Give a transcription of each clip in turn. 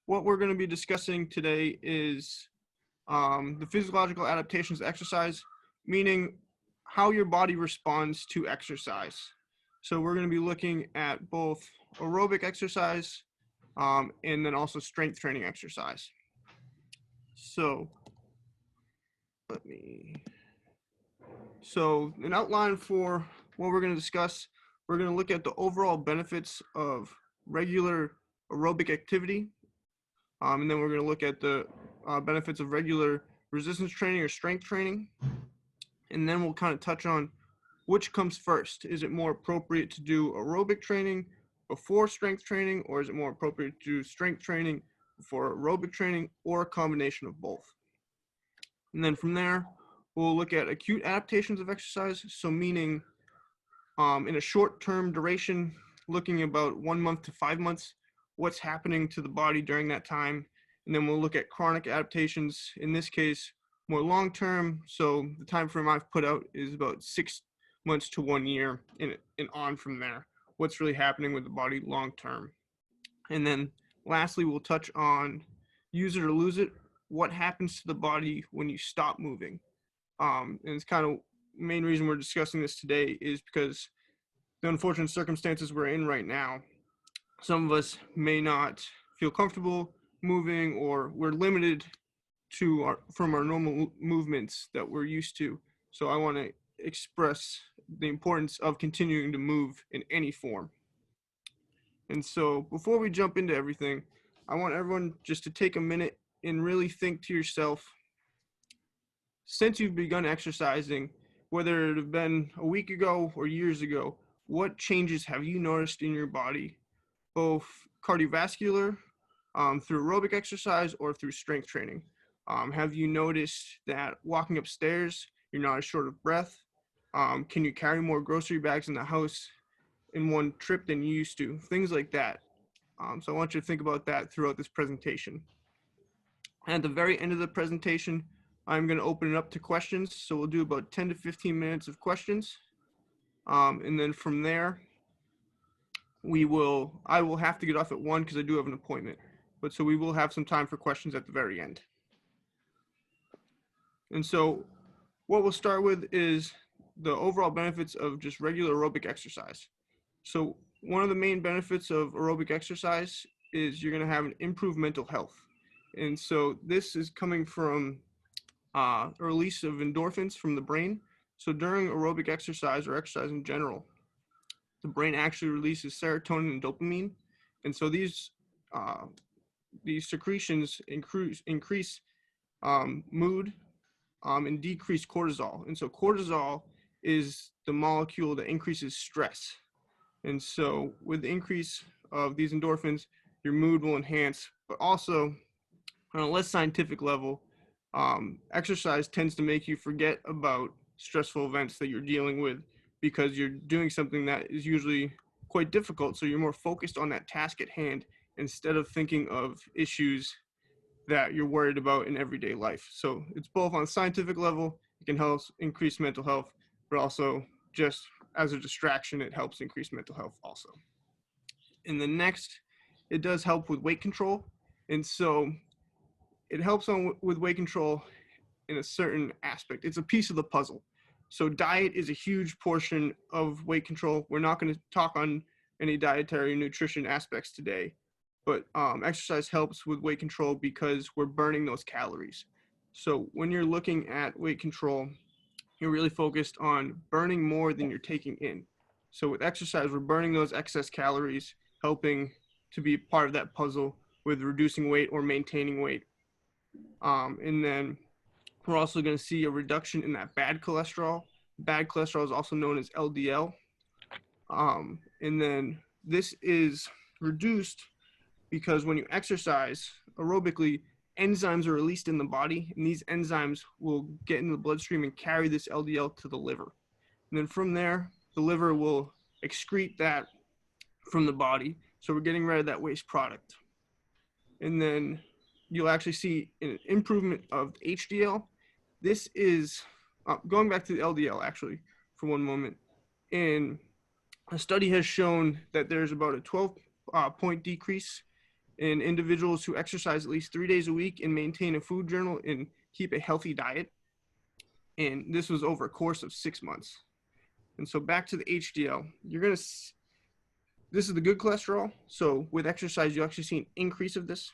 what we're going to be discussing today is the physiological adaptations of exercise, meaning how your body responds to exercise. So we're going to be looking at both aerobic exercise and then also strength training exercise. So an outline for what we're going to discuss, we're going to look at the overall benefits of regular aerobic activity. And then we're going to look at the benefits of regular resistance training or strength training. And then we'll kind of touch on which comes first. Is it more appropriate to do aerobic training before strength training, or is it more appropriate to do strength training before aerobic training, or a combination of both? And then from there, we'll look at acute adaptations of exercise. So meaning in a short-term duration, looking about 1 month to 5 months, what's happening to the body during that time. And then we'll look at chronic adaptations, in this case, more long-term. So the time frame I've put out is about 6 months to 1 year and on from there, what's really happening with the body long-term. And then lastly, we'll touch on use it or lose it. What happens to the body when you stop moving? And it's kind of the main reason we're discussing this today is because the unfortunate circumstances we're in right now, some of us may not feel comfortable moving, or we're limited from our normal movements that we're used to. So I want to express the importance of continuing to move in any form. And so before we jump into everything, I want everyone just to take a minute and really think to yourself, since you've begun exercising, whether it have been a week ago or years ago, what changes have you noticed in your body, both cardiovascular, through aerobic exercise, or through strength training? Have you noticed that walking upstairs, you're not as short of breath? Can you carry more grocery bags in the house in one trip than you used to? Things like that. So I want you to think about that throughout this presentation. At the very end of the presentation, I'm going to open it up to questions. So we'll do about 10 to 15 minutes of questions. And then from there, I will have to get off at 1 because I do have an appointment. But so we will have some time for questions at the very end. And so what we'll start with is the overall benefits of just regular aerobic exercise. So one of the main benefits of aerobic exercise is you're going to have an improved mental health. And so this is coming from a release of endorphins from the brain. So during aerobic exercise or exercise in general, the brain actually releases serotonin and dopamine. And so these secretions increase mood and decrease cortisol. And so cortisol is the molecule that increases stress. And so with the increase of these endorphins, your mood will enhance, but also on a less scientific level, exercise tends to make you forget about stressful events that you're dealing with because you're doing something that is usually quite difficult. So you're more focused on that task at hand instead of thinking of issues that you're worried about in everyday life. So it's both on a scientific level, it can help increase mental health, but also just as a distraction, it helps increase mental health also. And the next, it does help with weight control. And so it helps with weight control in a certain aspect. It's a piece of the puzzle. So diet is a huge portion of weight control. We're not going to talk on any dietary nutrition aspects today, but exercise helps with weight control because we're burning those calories. So when you're looking at weight control, you're really focused on burning more than you're taking in. So with exercise, we're burning those excess calories, helping to be part of that puzzle with reducing weight or maintaining weight. And then we're also going to see a reduction in that bad cholesterol. Bad cholesterol is also known as LDL. And then this is reduced because when you exercise aerobically, enzymes are released in the body, and these enzymes will get in the bloodstream and carry this LDL to the liver. And then from there, the liver will excrete that from the body. So we're getting rid of that waste product. And then you'll actually see an improvement of HDL. This is going back to the LDL actually for one moment. And a study has shown that there's about a 12 point decrease in individuals who exercise at least 3 days a week and maintain a food journal and keep a healthy diet. And this was over a course of 6 months. And so back to the HDL, this is the good cholesterol. So with exercise, you actually see an increase of this.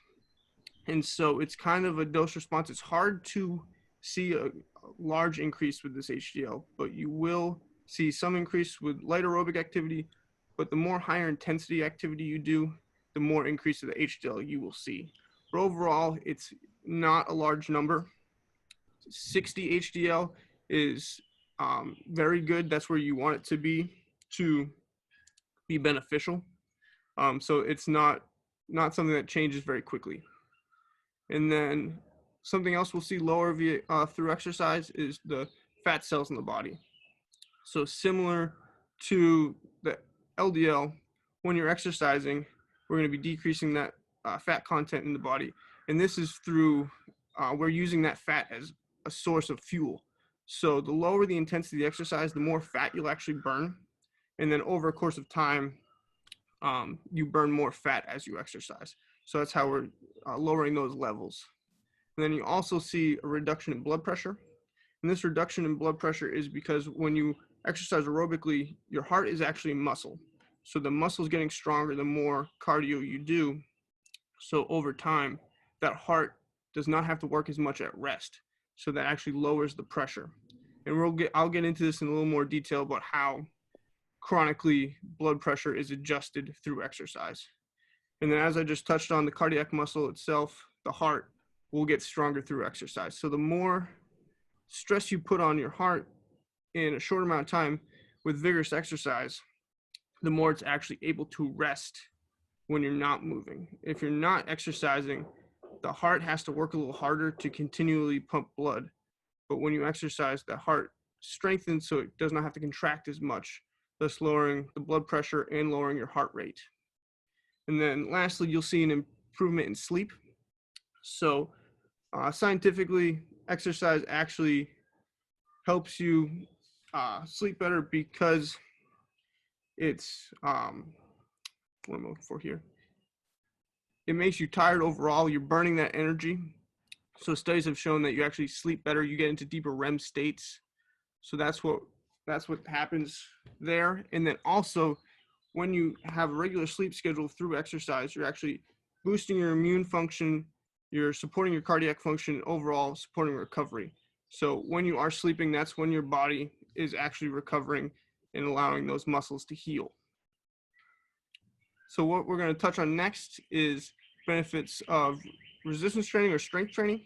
And so it's kind of a dose response. It's hard to see a large increase with this HDL, but you will see some increase with light aerobic activity. But the more higher intensity activity you do, the more increase of the HDL you will see. But overall, it's not a large number. 60 HDL is very good. That's where you want it to be beneficial. So it's not something that changes very quickly. And then something else we'll see lower through exercise is the fat cells in the body. So similar to the LDL, when you're exercising, we're going to be decreasing that fat content in the body. And this is through, we're using that fat as a source of fuel. So the lower the intensity of the exercise, the more fat you'll actually burn. And then over a course of time, you burn more fat as you exercise. So that's how we're lowering those levels. And then you also see a reduction in blood pressure. And this reduction in blood pressure is because when you exercise aerobically, your heart is actually muscle. So the muscle is getting stronger the more cardio you do. So over time, that heart does not have to work as much at rest. So that actually lowers the pressure. And I'll get into this in a little more detail about how chronically blood pressure is adjusted through exercise. And then as I just touched on, the cardiac muscle itself, the heart, will get stronger through exercise. So the more stress you put on your heart in a short amount of time with vigorous exercise, the more it's actually able to rest when you're not moving. If you're not exercising, the heart has to work a little harder to continually pump blood. But when you exercise, the heart strengthens so it does not have to contract as much, thus lowering the blood pressure and lowering your heart rate. And then lastly, you'll see an improvement in sleep. So scientifically, exercise actually helps you sleep better because it's, what am I looking for here? It makes you tired overall. You're burning that energy. So studies have shown that you actually sleep better. You get into deeper REM states. So that's what happens there. And then also, when you have a regular sleep schedule through exercise, you're actually boosting your immune function, you're supporting your cardiac function, and overall supporting recovery. So when you are sleeping, that's when your body is actually recovering and allowing those muscles to heal. So what we're going to touch on next is benefits of resistance training or strength training.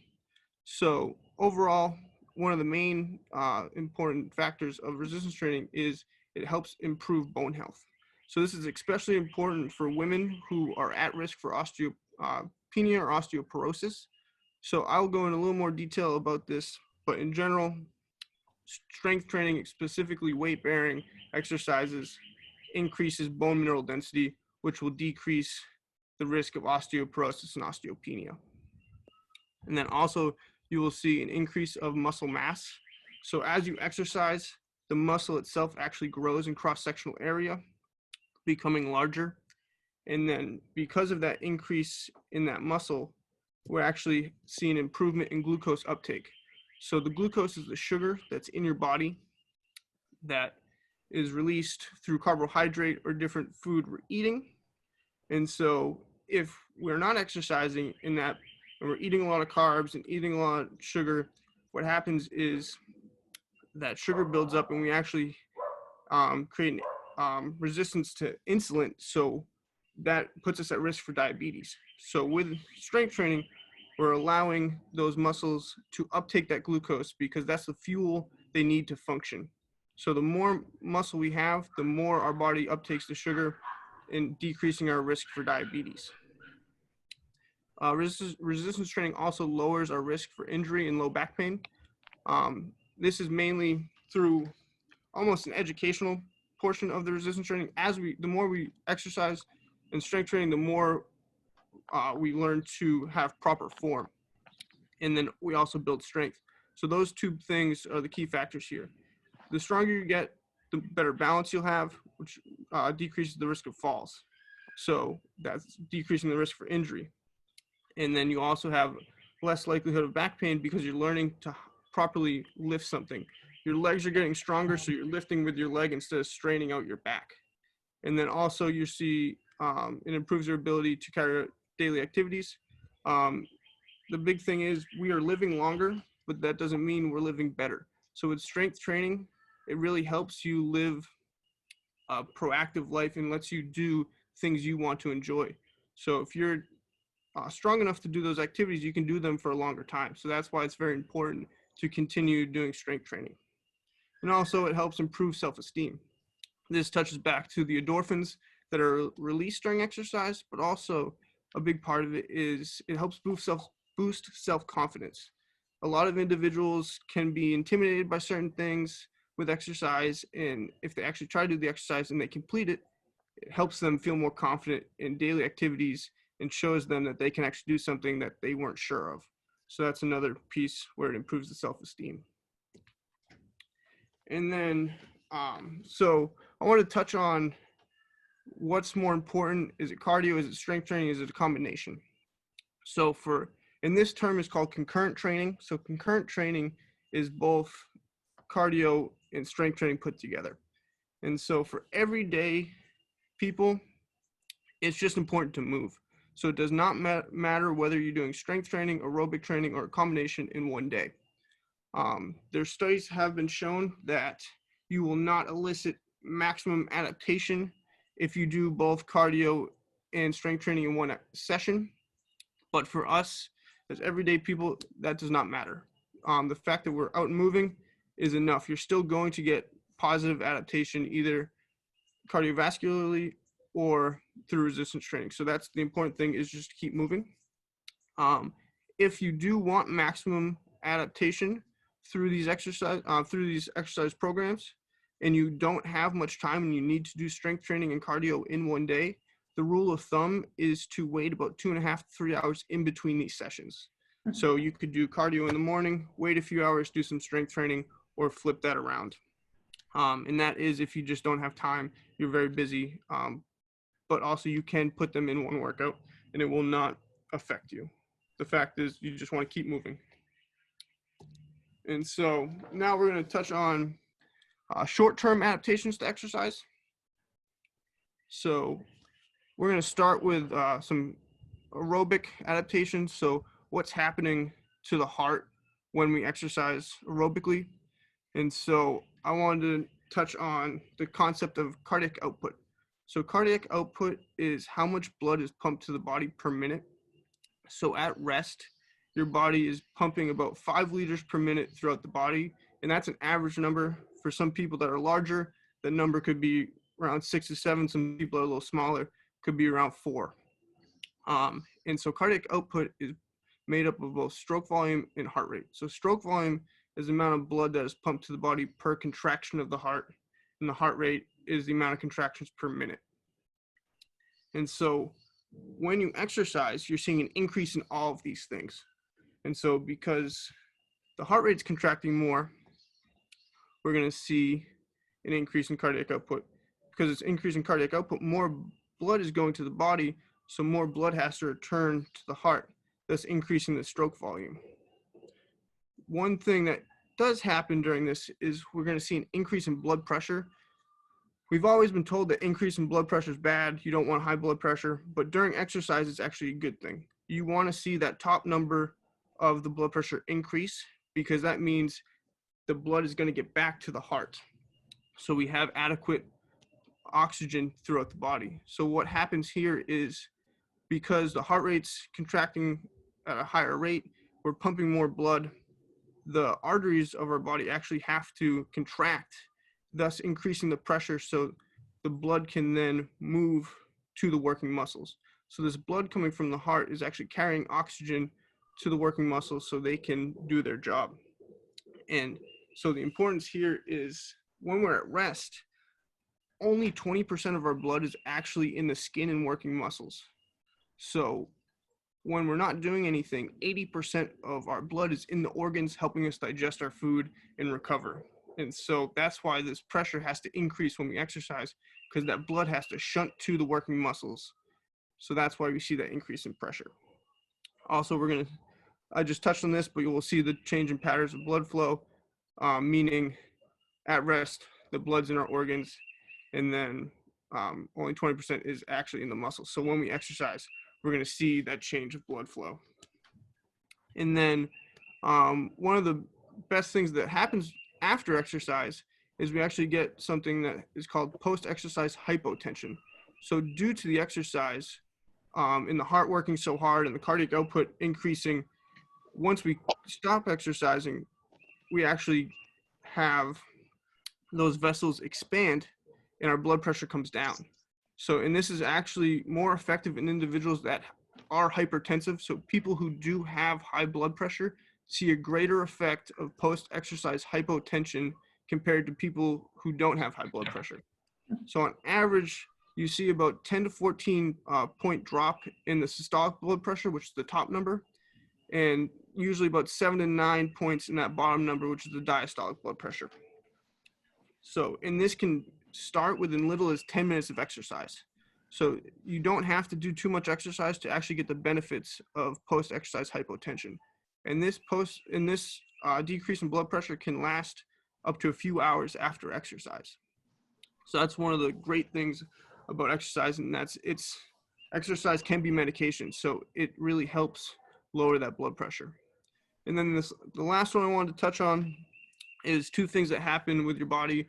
So overall, one of the main important factors of resistance training is it helps improve bone health. So this is especially important for women who are at risk for osteopenia or osteoporosis. So I'll go in a little more detail about this, but in general, strength training, specifically weight-bearing exercises, increases bone mineral density, which will decrease the risk of osteoporosis and osteopenia. And then also, you will see an increase of muscle mass. So as you exercise, the muscle itself actually grows in cross-sectional area, becoming larger. And then because of that increase in that muscle, we're actually seeing improvement in glucose uptake. So the glucose is the sugar that's in your body that is released through carbohydrate or different food we're eating. And so if we're not exercising in that, and we're eating a lot of carbs and eating a lot of sugar, what happens is that sugar builds up and we actually create resistance to insulin. So that puts us at risk for diabetes. So with strength training, we're allowing those muscles to uptake that glucose because that's the fuel they need to function. So the more muscle we have, the more our body uptakes the sugar and decreasing our risk for diabetes. Resistance training also lowers our risk for injury and low back pain. This is mainly through almost an educational portion of the resistance training. The more we exercise and strength training, the more we learn to have proper form. And then we also build strength. So those two things are the key factors here. The stronger you get, the better balance you'll have, which decreases the risk of falls. So that's decreasing the risk for injury. And then you also have less likelihood of back pain because you're learning to properly lift something. Your legs are getting stronger, so you're lifting with your leg instead of straining out your back. And then also you see it improves your ability to carry out daily activities. The big thing is we are living longer, but that doesn't mean we're living better. So with strength training, it really helps you live a proactive life and lets you do things you want to enjoy. So if you're strong enough to do those activities, you can do them for a longer time. So that's why it's very important to continue doing strength training. And also it helps improve self-esteem. This touches back to the endorphins that are released during exercise, but also a big part of it is it helps boost self-confidence. A lot of individuals can be intimidated by certain things with exercise, and if they actually try to do the exercise and they complete it, it helps them feel more confident in daily activities and shows them that they can actually do something that they weren't sure of. So that's another piece where it improves the self-esteem. And then, so I want to touch on what's more important. Is it cardio? Is it strength training? Is it a combination? So and this term is called concurrent training. So concurrent training is both cardio and strength training put together. And so for everyday people, it's just important to move. So it does not matter whether you're doing strength training, aerobic training, or a combination in one day. Their studies have been shown that you will not elicit maximum adaptation if you do both cardio and strength training in one session. But for us, as everyday people, that does not matter. The fact that we're out and moving is enough. You're still going to get positive adaptation either cardiovascularly or through resistance training. So that's the important thing, is just keep moving. If you do want maximum adaptation through these exercise programs, and you don't have much time and you need to do strength training and cardio in one day, the rule of thumb is to wait about 2.5 to 3 hours in between these sessions. So you could do cardio in the morning, wait a few hours, do some strength training, or flip that around. And that is if you just don't have time, you're very busy, but also you can put them in one workout and it will not affect you. The fact is you just want to keep moving. And so now we're going to touch on short-term adaptations to exercise. So we're going to start with some aerobic adaptations. So what's happening to the heart when we exercise aerobically. And so I wanted to touch on the concept of cardiac output. So cardiac output is how much blood is pumped to the body per minute. So at rest, your body is pumping about 5 liters per minute throughout the body. And that's an average number. For some people that are larger, the number could be around 6 to 7. Some people are a little smaller, could be around 4. And so cardiac output is made up of both stroke volume and heart rate. So stroke volume is the amount of blood that is pumped to the body per contraction of the heart, and the heart rate is the amount of contractions per minute. And so when you exercise, you're seeing an increase in all of these things. And so because the heart rate's contracting more, we're going to see an increase in cardiac output. Because it's increasing cardiac output, more blood is going to the body, so more blood has to return to the heart, thus increasing the stroke volume. One thing that does happen during this is we're going to see an increase in blood pressure. We've always been told that increase in blood pressure is bad. You don't want high blood pressure, but during exercise, it's actually a good thing. You want to see that top number of the blood pressure increase, because that means the blood is going to get back to the heart. So we have adequate oxygen throughout the body. So what happens here is, because the heart rate's contracting at a higher rate, we're pumping more blood. The arteries of our body actually have to contract, thus increasing the pressure so the blood can then move to the working muscles. So this blood coming from the heart is actually carrying oxygen to the working muscles so they can do their job. And so the importance here is when we're at rest, only 20% of our blood is actually in the skin and working muscles. So when we're not doing anything, 80% of our blood is in the organs helping us digest our food and recover. And so that's why this pressure has to increase when we exercise, because that blood has to shunt to the working muscles. So that's why we see that increase in pressure. Also, I just touched on this, but you will see the change in patterns of blood flow, meaning at rest, the blood's in our organs, and then only 20% is actually in the muscles. So when we exercise, we're going to see that change of blood flow. And then one of the best things that happens after exercise is we actually get something that is called post-exercise hypotension. So due to the exercise and the heart working so hard and the cardiac output increasing, once we stop exercising, we actually have those vessels expand and our blood pressure comes down. So, and this is actually more effective in individuals that are hypertensive. So people who do have high blood pressure see a greater effect of post-exercise hypotension compared to people who don't have high blood pressure. So on average, you see about 10 to 14 point drop in the systolic blood pressure, which is the top number, and usually about 7 to 9 points in that bottom number, which is the diastolic blood pressure. So, and this can start within little as 10 minutes of exercise. So you don't have to do too much exercise to actually get the benefits of post-exercise hypotension. And this decrease in blood pressure can last up to a few hours after exercise. So that's one of the great things about exercise, and exercise can be medication. So it really helps lower that blood pressure. And then the last one I wanted to touch on is two things that happen with your body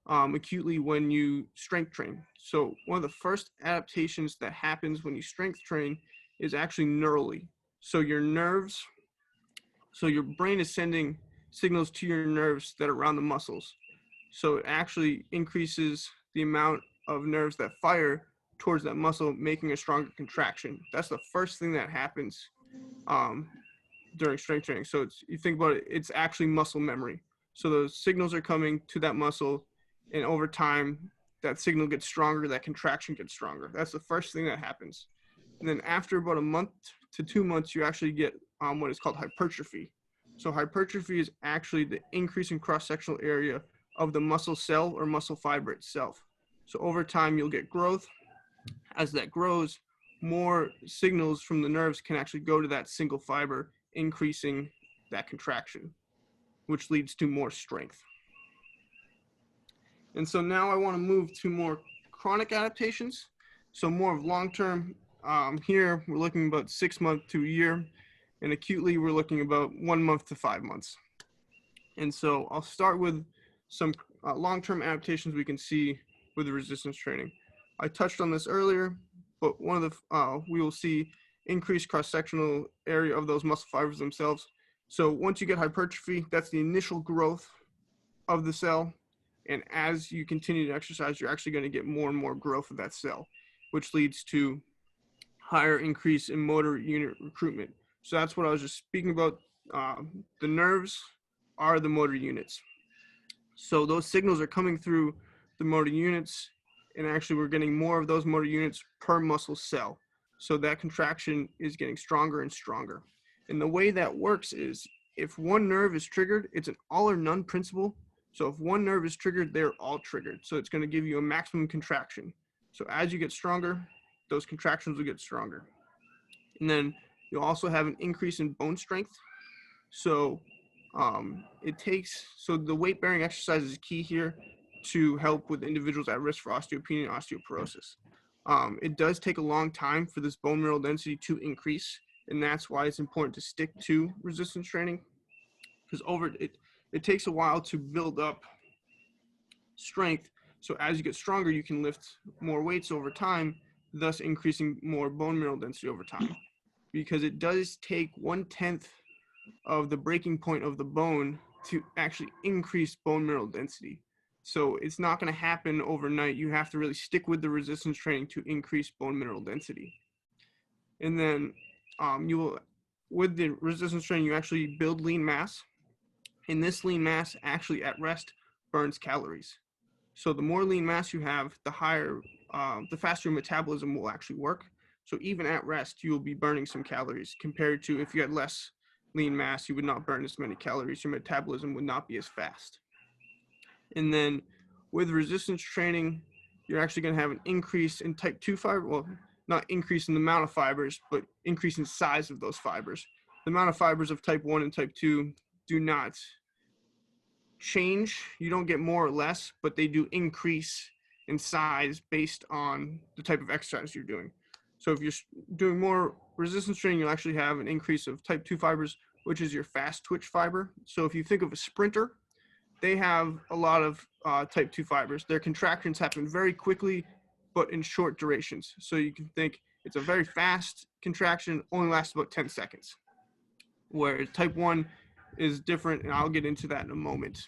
acutely when you strength train. So one of the first adaptations that happens when you strength train is actually neurally. So your brain is sending signals to your nerves that are around the muscles. So it actually increases the amount of nerves that fire towards that muscle, making a stronger contraction. That's the first thing that happens during strength training. So you think about it, it's actually muscle memory. So those signals are coming to that muscle, and over time, that signal gets stronger, that contraction gets stronger. That's the first thing that happens. And then after about a month to 2 months, you actually get what is called hypertrophy. So hypertrophy is actually the increase in cross-sectional area of the muscle cell or muscle fiber itself. So over time, you'll get growth. As that grows, more signals from the nerves can actually go to that single fiber, increasing that contraction, which leads to more strength. And so now I want to move to more chronic adaptations. So more of long-term. Here, we're looking about 6 months to a year, and acutely, we're looking about 1 month to 5 months. And so I'll start with some long-term adaptations we can see with the resistance training. I touched on this earlier, but one of the, we will see increased cross-sectional area of those muscle fibers themselves. So once you get hypertrophy, that's the initial growth of the cell. And as you continue to exercise, you're actually going to get more and more growth of that cell, which leads to higher increase in motor unit recruitment. So that's what I was just speaking about. The nerves are the motor units. So those signals are coming through the motor units, and actually we're getting more of those motor units per muscle cell. So that contraction is getting stronger and stronger. And the way that works is if one nerve is triggered, it's an all or none principle. So if one nerve is triggered, they're all triggered. So it's going to give you a maximum contraction. So as you get stronger, those contractions will get stronger. And then you'll also have an increase in bone strength. So the weight-bearing exercise is key here to help with individuals at risk for osteopenia and osteoporosis. It does take a long time for this bone mineral density to increase, and that's why it's important to stick to resistance training, because it takes a while to build up strength. So as you get stronger, you can lift more weights over time, thus increasing more bone mineral density over time. Because it does take 1/10 of the breaking point of the bone to actually increase bone mineral density. So it's not going to happen overnight. You have to really stick with the resistance training to increase bone mineral density. And then with the resistance training, you actually build lean mass. And this lean mass actually at rest burns calories. So the more lean mass you have, the faster your metabolism will actually work. So even at rest, you will be burning some calories compared to if you had less lean mass, you would not burn as many calories. Your metabolism would not be as fast. And then with resistance training, you're actually going to have an increase in type 2 fiber. Well, not increase in the amount of fibers, but increase in size of those fibers. The amount of fibers of type 1 and type 2 do not change. You don't get more or less, but they do increase in size based on the type of exercise you're doing. So if you're doing more resistance training, you'll actually have an increase of type 2 fibers, which is your fast twitch fiber. So if you think of a sprinter, they have a lot of type 2 fibers. Their contractions happen very quickly, but in short durations. So you can think it's a very fast contraction, only lasts about 10 seconds. Where type 1 is different, and I'll get into that in a moment.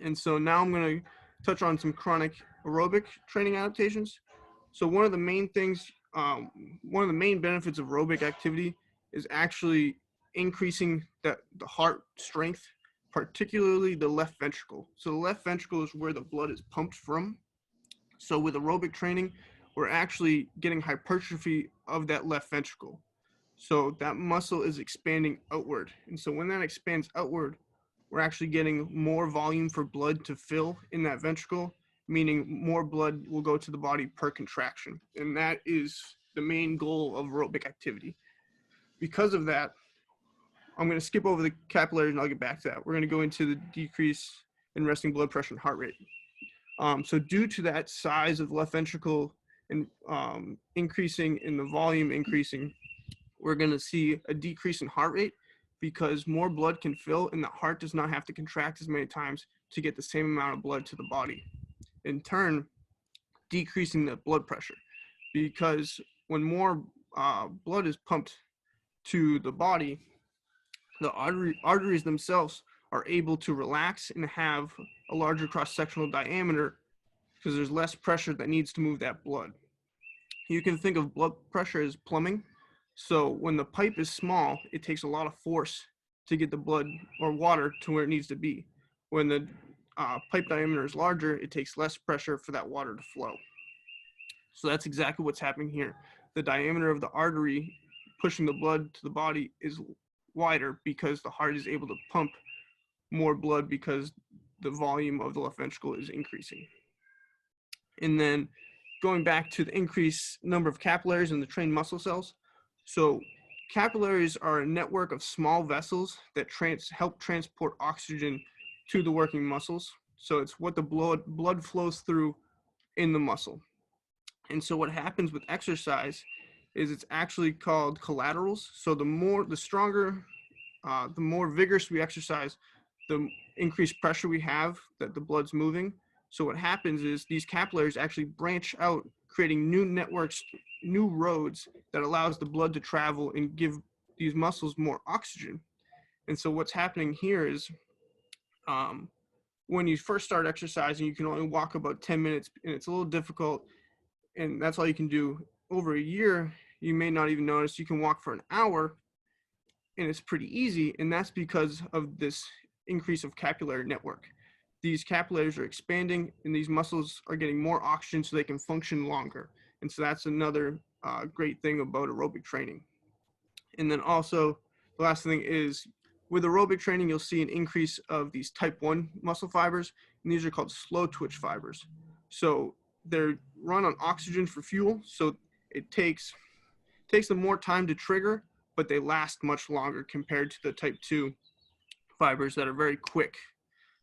And so now I'm going to touch on some chronic aerobic training adaptations. So one of the main things, one of the main benefits of aerobic activity is actually increasing the heart strength, particularly the left ventricle. So the left ventricle is where the blood is pumped from. So with aerobic training, we're actually getting hypertrophy of that left ventricle. So that muscle is expanding outward. And so when that expands outward, we're actually getting more volume for blood to fill in that ventricle, meaning more blood will go to the body per contraction. And that is the main goal of aerobic activity. Because of that, I'm going to skip over the capillaries and I'll get back to that. We're going to go into the decrease in resting blood pressure and heart rate. So due to that size of the left ventricle and increasing in the volume increasing, we're going to see a decrease in heart rate because more blood can fill and the heart does not have to contract as many times to get the same amount of blood to the body. In turn, decreasing the blood pressure, because when more blood is pumped to the body, the arteries themselves are able to relax and have a larger cross-sectional diameter because there's less pressure that needs to move that blood. You can think of blood pressure as plumbing. So when the pipe is small, it takes a lot of force to get the blood or water to where it needs to be. When the pipe diameter is larger, it takes less pressure for that water to flow. So that's exactly what's happening here. The diameter of the artery pushing the blood to the body is wider because the heart is able to pump more blood because the volume of the left ventricle is increasing. And then going back to the increased number of capillaries in the trained muscle cells. So capillaries are a network of small vessels that help transport oxygen to the working muscles. So it's what the blood flows through in the muscle. And so what happens with exercise is it's actually called collaterals. So the more vigorous we exercise, the increased pressure we have that the blood's moving. So what happens is these capillaries actually branch out, creating new networks, new roads that allows the blood to travel and give these muscles more oxygen. And so what's happening here is when you first start exercising, you can only walk about 10 minutes and it's a little difficult and that's all you can do. Over a year, you may not even notice you can walk for an hour and it's pretty easy. And that's because of this increase of capillary network. These capillaries are expanding and these muscles are getting more oxygen so they can function longer. And so that's another great thing about aerobic training. And then also the last thing is with aerobic training, you'll see an increase of these type 1 muscle fibers, and these are called slow twitch fibers. So they're run on oxygen for fuel. So it takes them more time to trigger, but they last much longer compared to the type 2 fibers that are very quick.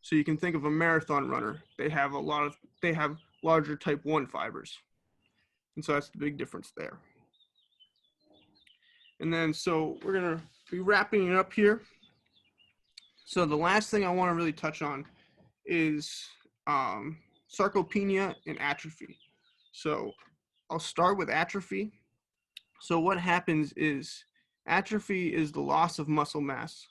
So you can think of a marathon runner. They have larger type 1 fibers. And so that's the big difference there. And then, so we're going to be wrapping it up here. So the last thing I want to really touch on is sarcopenia and atrophy. So I'll start with atrophy. So what happens is atrophy is the loss of muscle mass.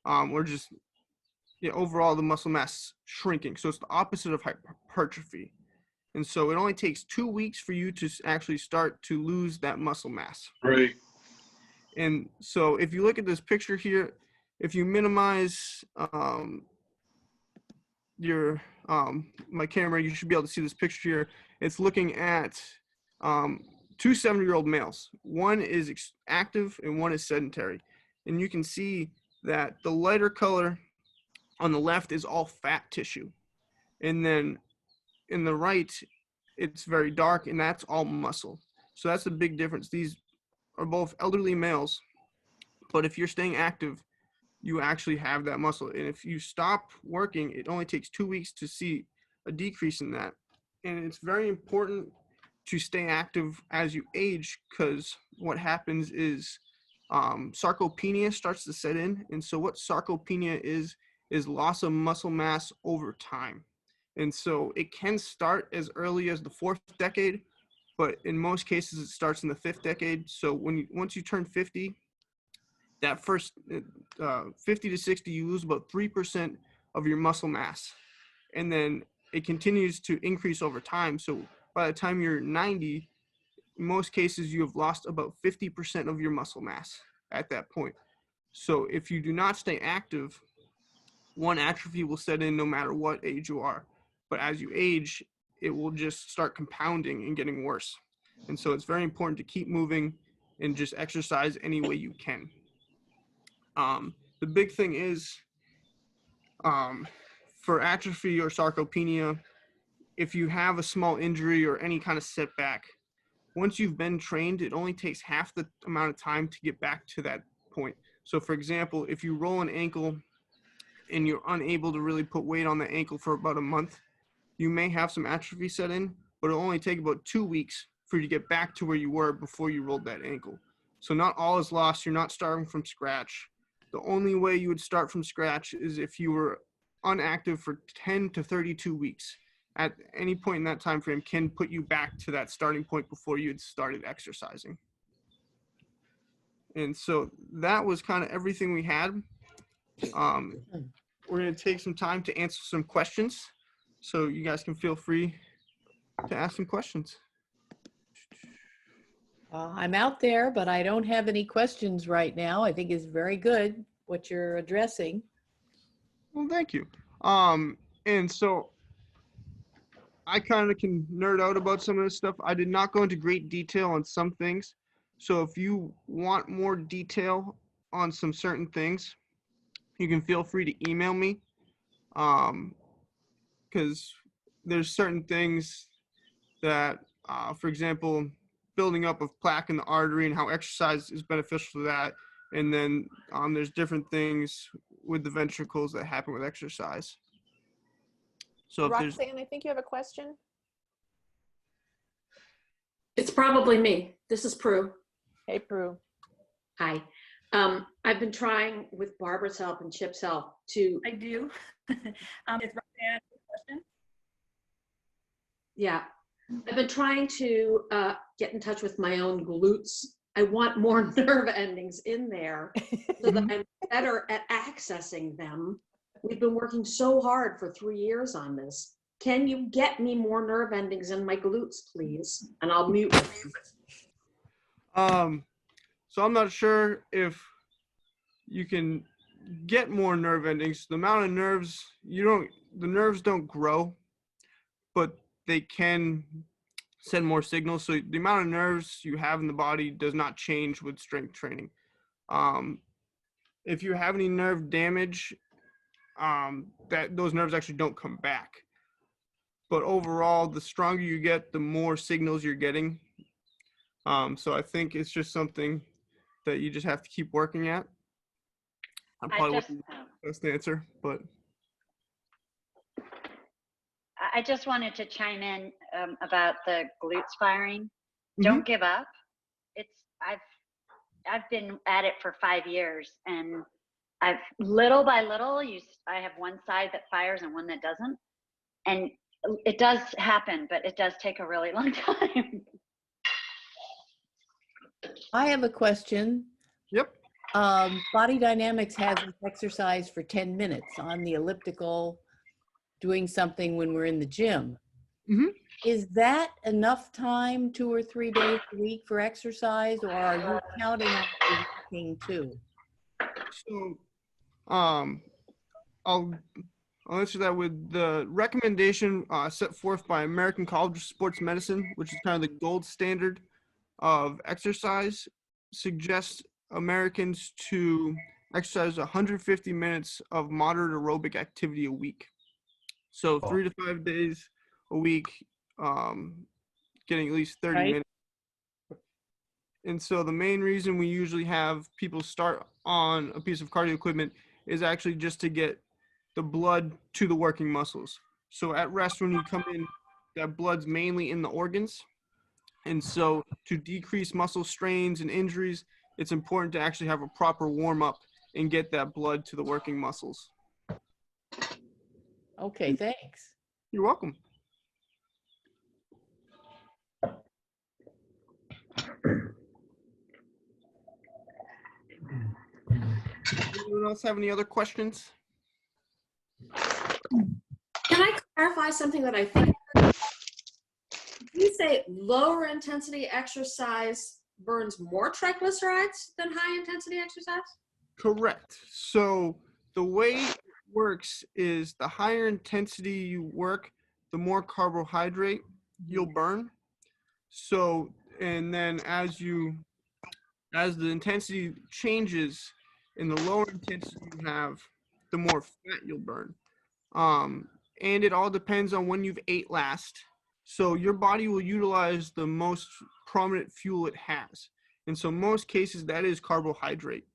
Overall the muscle mass shrinking. So it's the opposite of hypertrophy. And so it only takes 2 weeks for you to actually start to lose that muscle mass. Right. And so if you look at this picture here, if you minimize my camera, you should be able to see this picture here. It's looking at 2 70-year-old males. One is active and one is sedentary. And you can see that the lighter color on the left is all fat tissue. And then in the right, it's very dark and that's all muscle. So that's a big difference. These are both elderly males, but if you're staying active, you actually have that muscle. And if you stop working, it only takes 2 weeks to see a decrease in that. And it's very important to stay active as you age, because what happens is sarcopenia starts to set in. And so what sarcopenia is loss of muscle mass over time. And so it can start as early as the 4th decade, but in most cases it starts in the 5th decade. So once you turn 50, that first 50 to 60, you lose about 3% of your muscle mass. And then it continues to increase over time. So by the time you're 90, in most cases, you have lost about 50% of your muscle mass at that point. So if you do not stay active, one, atrophy will set in no matter what age you are. But as you age, it will just start compounding and getting worse. And so it's very important to keep moving and just exercise any way you can. The big thing is for atrophy or sarcopenia, if you have a small injury or any kind of setback, once you've been trained, it only takes half the amount of time to get back to that point. So for example, if you roll an ankle and you're unable to really put weight on the ankle for about a month, you may have some atrophy set in, but it'll only take about 2 weeks for you to get back to where you were before you rolled that ankle. So not all is lost. You're not starting from scratch. The only way you would start from scratch is if you were unactive for 10 to 32 weeks. At any point in that time frame can put you back to that starting point before you had started exercising. And so that was kind of everything we had. We're going to take some time to answer some questions. So you guys can feel free to ask some questions. I'm out there, but I don't have any questions right now. I think it's very good what you're addressing. Well, thank you. And so I kind of can nerd out about some of this stuff. I did not go into great detail on some things. So if you want more detail on some certain things, you can feel free to email me. Because there's certain things that, for example, building up of plaque in the artery and how exercise is beneficial to that. And then there's different things with the ventricles that happen with exercise. So if Roxanne, I think you have a question. It's probably me. This is Prue. Hey, Prue. Hi. I've been trying with Barbara's help and Chip's help to. I do. Is Roxanne a question? Yeah. I've been trying to get in touch with my own glutes. I want more nerve endings in there so that I'm better at accessing them. We've been working so hard for 3 years on this. Can you get me more nerve endings in my glutes, please? And I'll mute you. So I'm not sure if you can get more nerve endings. The amount of nerves, the nerves don't grow, but they can send more signals. So the amount of nerves you have in the body does not change with strength training. If you have any nerve damage, that those nerves actually don't come back. But overall, the stronger you get, the more signals you're getting. So I think it's just something that you just have to keep working at. I probably wasn't the best answer, but I just wanted to chime in about the glutes firing. Mm-hmm. Don't give up. I've been at it for 5 years, and I've little by little I have one side that fires and one that doesn't, and it does happen, but it does take a really long time. I have a question. Yep. Body Dynamics has us exercise for 10 minutes on the elliptical, doing something when we're in the gym. Mm-hmm. Is that enough time 2 or 3 days a week for exercise, or are you counting on walking too? So I'll answer that with the recommendation set forth by American College of Sports Medicine, which is kind of the gold standard of exercise, suggests Americans to exercise 150 minutes of moderate aerobic activity a week. So 3 to 5 days a week, getting at least 30 minutes. And so the main reason we usually have people start on a piece of cardio equipment is actually just to get the blood to the working muscles. So at rest, when you come in, that blood's mainly in the organs. And so to decrease muscle strains and injuries, it's important to actually have a proper warm up and get that blood to the working muscles. Okay, thanks. You're welcome. Anyone else have any other questions? Can I clarify something that I think? Did you say lower intensity exercise burns more triglycerides than high intensity exercise? Correct. So the way it works is the higher intensity you work, the more carbohydrate you'll burn. So, and then as the intensity changes, in the lower intensity you have, the more fat you'll burn. And it all depends on when you've ate last. So your body will utilize the most prominent fuel it has. And so most cases that is carbohydrate.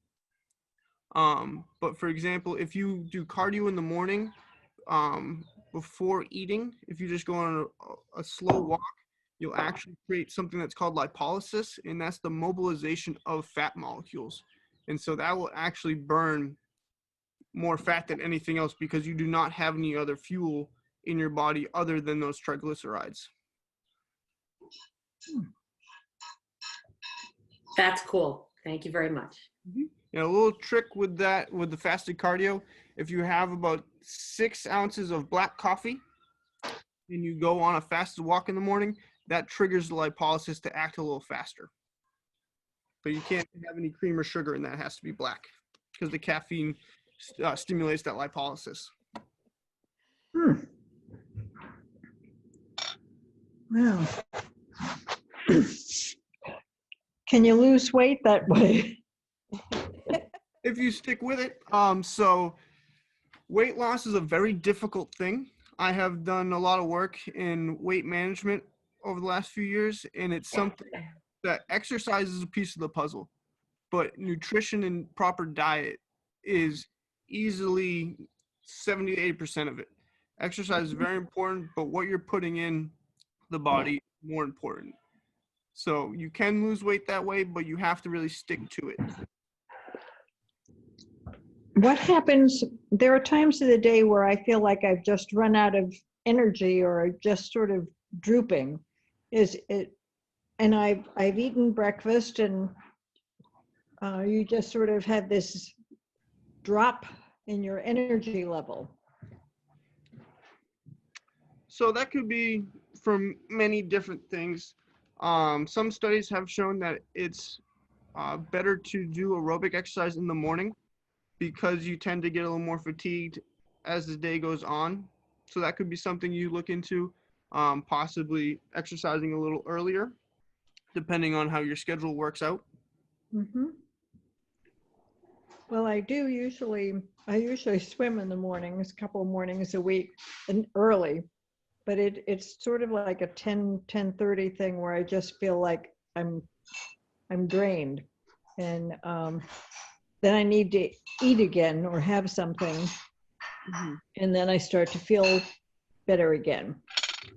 But for example, if you do cardio in the morning, before eating, if you just go on a slow walk, you'll actually create something that's called lipolysis, and that's the mobilization of fat molecules. And so that will actually burn more fat than anything else because you do not have any other fuel in your body other than those triglycerides. That's cool. Thank you very much. And a little trick with that, with the fasted cardio, if you have about 6 ounces of black coffee and you go on a fasted walk in the morning, that triggers the lipolysis to act a little faster. But you can't have any cream or sugar, and that has to be black because the caffeine stimulates that lipolysis. Wow. Can you lose weight that way? If you stick with it. So weight loss is a very difficult thing. I have done a lot of work in weight management over the last few years, and it's something that exercise is a piece of the puzzle, but nutrition and proper diet is easily 70 to 80% of it. Exercise is very important, but what you're putting in the body is more important. So you can lose weight that way, but you have to really stick to it. What happens, there are times of the day where I feel like I've just run out of energy or just sort of drooping. Is it, and I've eaten breakfast and you just sort of have this drop in your energy level. So that could be from many different things. Some studies have shown that it's better to do aerobic exercise in the morning because you tend to get a little more fatigued as the day goes on. So that could be something you look into, possibly exercising a little earlier, depending on how your schedule works out. Mm-hmm. Well, I usually swim in the mornings, a couple of mornings a week and early, but it's sort of like a 10:30 thing where I just feel like I'm drained. And then I need to eat again or have something. Mm-hmm. And then I start to feel better again.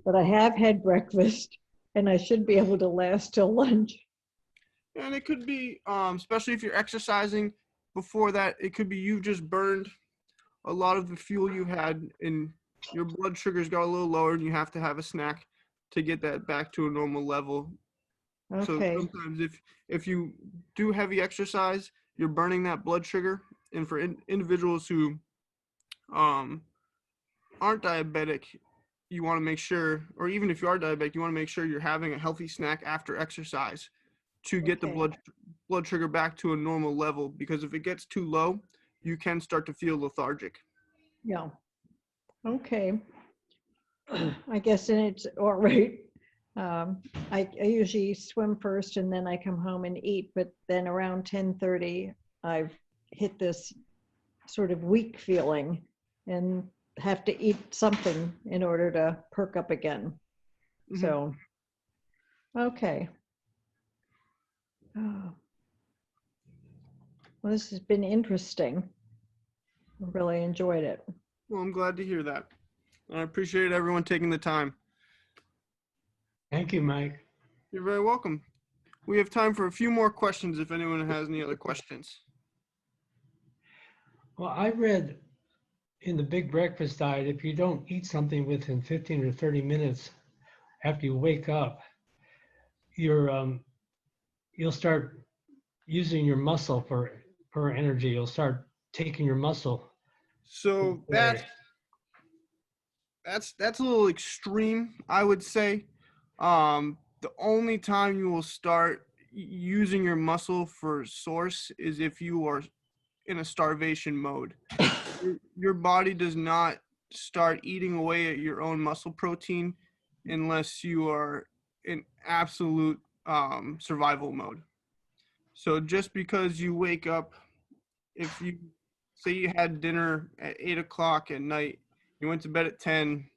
But I have had breakfast and I should be able to last till lunch. And it could be, especially if you're exercising before that, it could be you just burned a lot of the fuel you had and your blood sugars got a little lower and you have to have a snack to get that back to a normal level. Okay. So sometimes if you do heavy exercise, you're burning that blood sugar. And for individuals who aren't diabetic, you want to make sure, or even if you are diabetic, you want to make sure you're having a healthy snack after exercise to get the blood sugar back to a normal level, because if it gets too low, you can start to feel lethargic. Yeah. Okay. I guess then it's all right. I usually swim first and then I come home and eat, but then around 10:30, I've hit this sort of weak feeling and have to eat something in order to perk up again. Mhm. So, okay. Oh. Well, this has been interesting. I really enjoyed it. Well, I'm glad to hear that. I appreciate everyone taking the time. Thank you, Mike. You're very welcome. We have time for a few more questions if anyone has any other questions. Well, I read in the Big Breakfast Diet, if you don't eat something within 15 or 30 minutes after you wake up, you'll start using your muscle for energy. You'll start taking your muscle. So that's a little extreme, I would say. The only time you will start using your muscle for source is if you are in a starvation mode. Your body does not start eating away at your own muscle protein unless you are in absolute survival mode. So just because you wake up, if you say you had dinner at 8 o'clock at night, you went to bed at 10,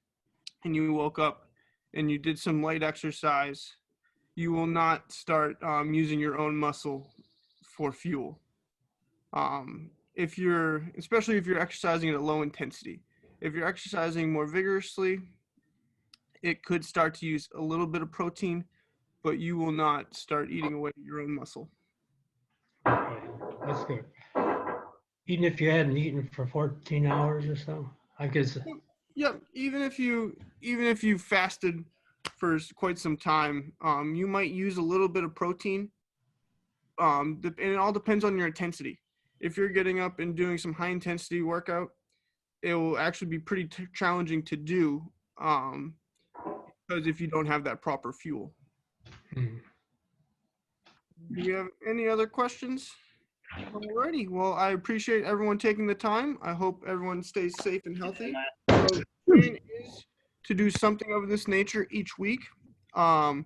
and you woke up and you did some light exercise, you will not start using your own muscle for fuel. Especially if you're exercising at a low intensity. If you're exercising more vigorously, it could start to use a little bit of protein, but you will not start eating away at your own muscle. Okay, that's good. Even if you hadn't eaten for 14 hours or so, I guess. Yep. Even if you fasted for quite some time, you might use a little bit of protein. And it all depends on your intensity. If you're getting up and doing some high intensity workout, it will actually be pretty challenging to do because if you don't have that proper fuel. Hmm. Do you have any other questions? Alrighty. Well, I appreciate everyone taking the time. I hope everyone stays safe and healthy. So the plan is to do something of this nature each week. I'm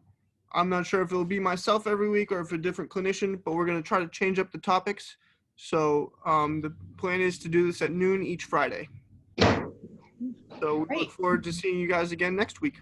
not sure if it'll be myself every week or if a different clinician, but we're going to try to change up the topics. So the plan is to do this at noon each Friday. So we look forward to seeing you guys again next week.